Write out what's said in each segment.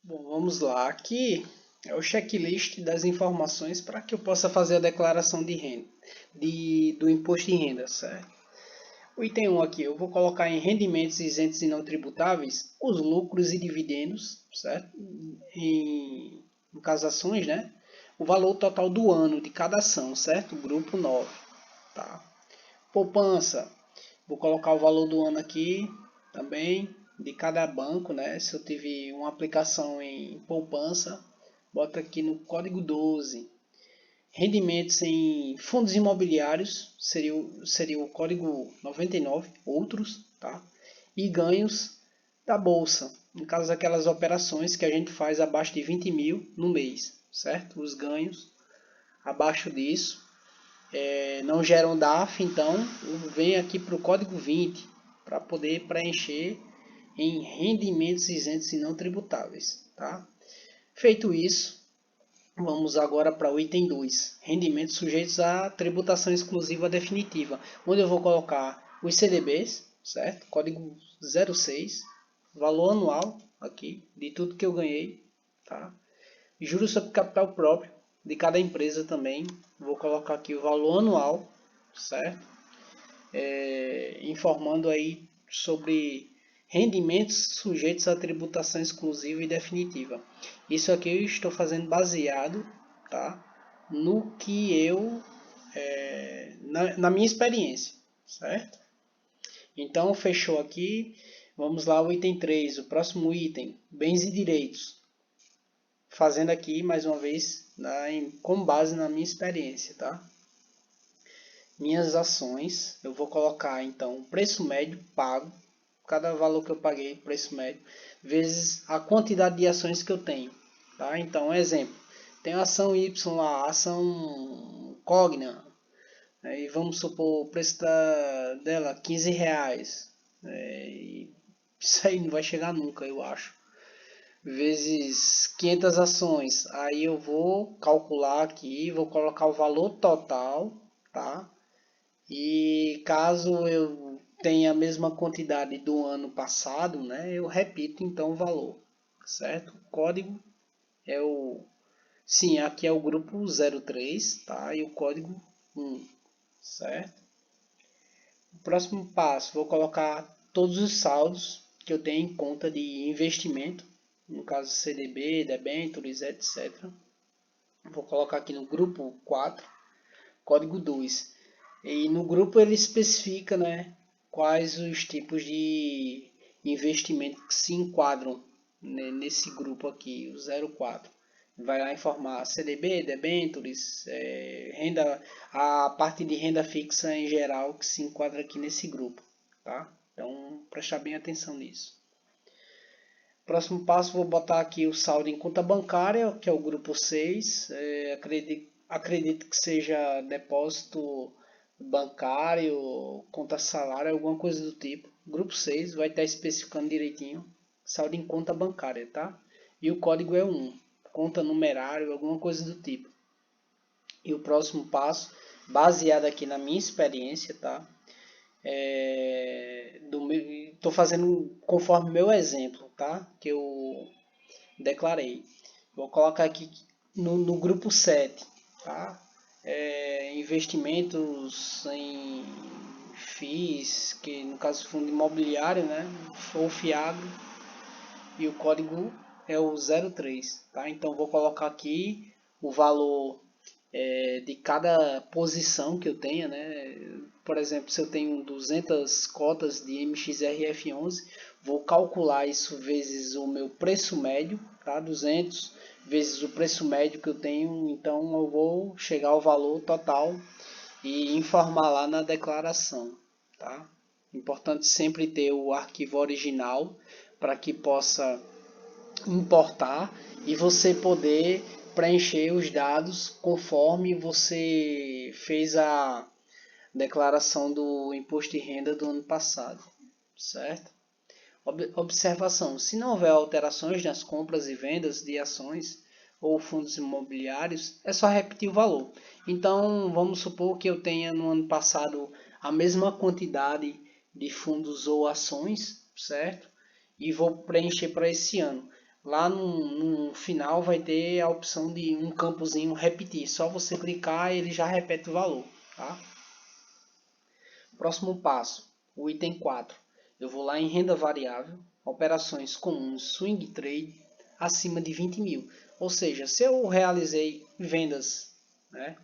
Bom, vamos lá. Aqui é o checklist das informações para que eu possa fazer a declaração de renda, do imposto de renda, certo? O item 1 aqui, eu vou colocar em rendimentos isentos e não tributáveis os lucros e dividendos, certo? No caso ações, né? O valor total do ano de cada ação, certo? Grupo 9, tá? Poupança, vou colocar o valor do ano aqui também, de cada banco, né? Se eu tive uma aplicação em poupança, bota aqui no código 12. Rendimentos em fundos imobiliários seria o código 99, outros, tá? E ganhos da bolsa, no caso daquelas operações que a gente faz abaixo de 20 mil no mês, certo? Os ganhos abaixo disso não geram DAF, então vem aqui para o código 20 para poder preencher em rendimentos isentos e não tributáveis, tá? Feito isso, vamos agora para o item 2, rendimentos sujeitos à tributação exclusiva definitiva, onde eu vou colocar os CDBs, certo? Código 06, valor anual aqui de tudo que eu ganhei, tá? Juros sobre capital próprio de cada empresa também, vou colocar aqui o valor anual, certo? Informando aí sobre rendimentos sujeitos à tributação exclusiva e definitiva. Isso aqui eu estou fazendo baseado, tá, no que eu na minha experiência, certo? Então fechou aqui. Vamos lá, o item 3, o próximo item, bens e direitos. Fazendo aqui mais uma vez com base na minha experiência, tá? Minhas ações, eu vou colocar então o preço médio pago, cada valor que eu paguei, preço médio, vezes a quantidade de ações que eu tenho, tá? Então, exemplo, tenho ação Y lá, ação Cogna, e vamos supor o preço dela R$ 15, isso aí não vai chegar nunca, eu acho, vezes 500 ações, aí eu vou calcular aqui, vou colocar o valor total, tá? E caso eu tenha a mesma quantidade do ano passado, né, eu repito então o valor, certo? O código é sim, aqui é o grupo 03, tá? E o código 1, certo? O próximo passo, vou colocar todos os saldos que eu tenho em conta de investimento, no caso CDB, debêntures, etc. Vou colocar aqui no grupo 4, código 2. E no grupo ele especifica, né, quais os tipos de investimento que se enquadram, né, nesse grupo aqui, o 04. Vai lá informar CDB, debêntures, renda, a parte de renda fixa em geral que se enquadra aqui nesse grupo, tá? Então, prestar bem atenção nisso. Próximo passo, vou botar aqui o saldo em conta bancária, que é o grupo 6. Acredito que seja depósito bancário, conta salário, alguma coisa do tipo. Grupo 6 vai estar especificando direitinho. Saldo em conta bancária, tá? E o código é 1. Conta numerário, alguma coisa do tipo. E o próximo passo, baseado aqui na minha experiência, tá? Estou fazendo conforme meu exemplo, tá? Que eu declarei. Vou colocar aqui no grupo 7, tá? Investimentos em FIIs, que no caso fundo imobiliário, né? Ou FIAGRO, e o código é o 03, tá? Então vou colocar aqui o valor de cada posição que eu tenha, né? Por exemplo, se eu tenho 200 cotas de MXRF11, vou calcular isso vezes o meu preço médio, tá? 200 vezes o preço médio que eu tenho, então eu vou chegar ao valor total e informar lá na declaração, tá? Importante sempre ter o arquivo original para que possa importar e você poder preencher os dados conforme você fez a declaração do imposto de renda do ano passado, certo? Observação: se não houver alterações nas compras e vendas de ações ou fundos imobiliários, é só repetir o valor. Então, vamos supor que eu tenha no ano passado a mesma quantidade de fundos ou ações, certo? E vou preencher para esse ano. lá no final vai ter a opção de um campozinho repetir. Só você clicar e ele já repete o valor. Tá? Próximo passo, o item 4. Eu vou lá em renda variável, operações comuns, swing trade, acima de 20 mil. Ou seja, se eu realizei vendas, né,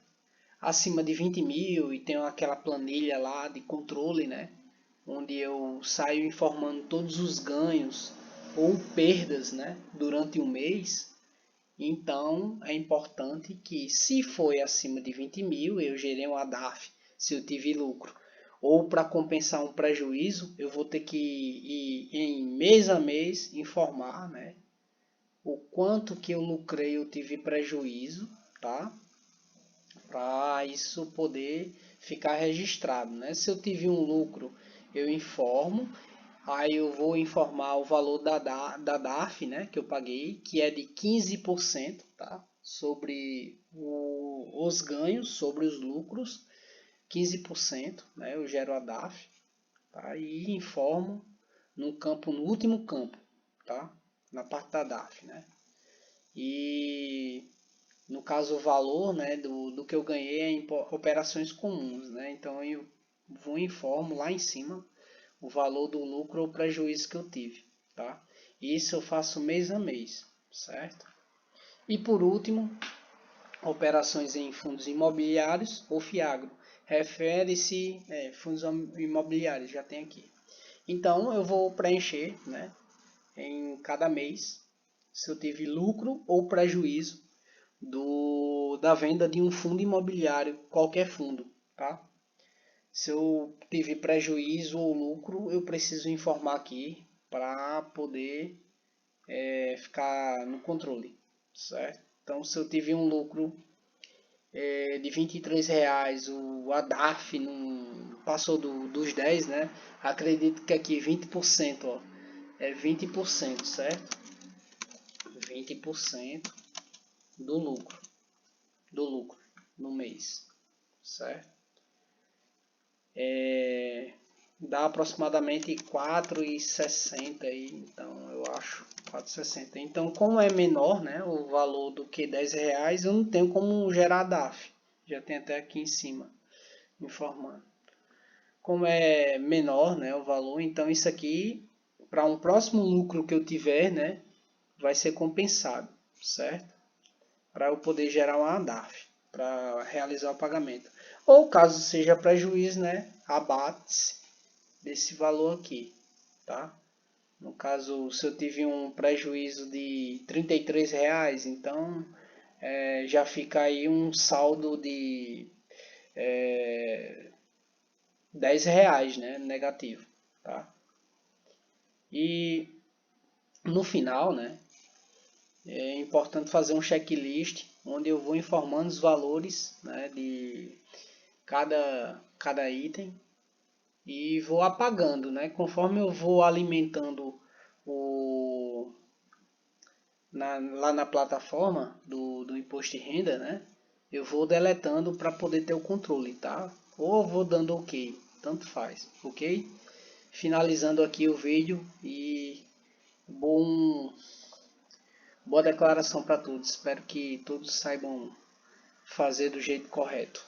acima de 20 mil e tenho aquela planilha lá de controle, né, onde eu saio informando todos os ganhos ou perdas, né, durante um mês, então é importante que, se foi acima de 20 mil, eu gerei um ADAF, se eu tive lucro. Ou para compensar um prejuízo, eu vou ter que ir em mês a mês informar, né, o quanto que eu lucrei, eu tive prejuízo, tá? Para isso poder ficar registrado, né? Se eu tive um lucro, eu informo. Aí eu vou informar o valor da DARF, né, que eu paguei, que é de 15%, tá? Sobre os ganhos, sobre os lucros, 15%, né, eu gero a DARF, tá? E informo no último campo, tá? Na parte da DARF, né? E no caso o valor, né, do que eu ganhei é em operações comuns, né? Então eu vou informo lá em cima o valor do lucro ou prejuízo que eu tive, tá? Isso eu faço mês a mês, certo? E por último, operações em fundos imobiliários ou FIAGRO. Refere-se fundos imobiliários, já tem aqui. Então eu vou preencher, né, em cada mês se eu tive lucro ou prejuízo da venda de um fundo imobiliário, qualquer fundo, tá? Se eu tive prejuízo ou lucro, eu preciso informar aqui para poder ficar no controle, certo? Então, se eu tive um lucro de R$ 23, o ADAF não passou dos 10, né? Acredito que aqui 20%, ó, é 20%, certo? 20% do lucro no mês, certo? Dá aproximadamente 4,60 aí, então eu acho 4,60. Então, como é menor, né, o valor do que R$ 10, eu não tenho como gerar DAF. Já tem até aqui em cima informando. Como é menor, né, o valor, então isso aqui para um próximo lucro que eu tiver, né, vai ser compensado, certo? Para eu poder gerar uma DAF para realizar o pagamento. Ou caso seja prejuízo, né, abate-se desse valor aqui, tá? No caso, se eu tive um prejuízo de R$ 33, então já fica aí um saldo de R$ 10, né, negativo, tá? E no final, né, é importante fazer um checklist onde eu vou informando os valores, né, de cada item e vou apagando, né? Conforme eu vou alimentando lá na plataforma do imposto de renda, né? Eu vou deletando para poder ter o controle, tá? Ou eu vou dando OK, tanto faz, ok? Finalizando aqui o vídeo e boa declaração para todos. Espero que todos saibam fazer do jeito correto.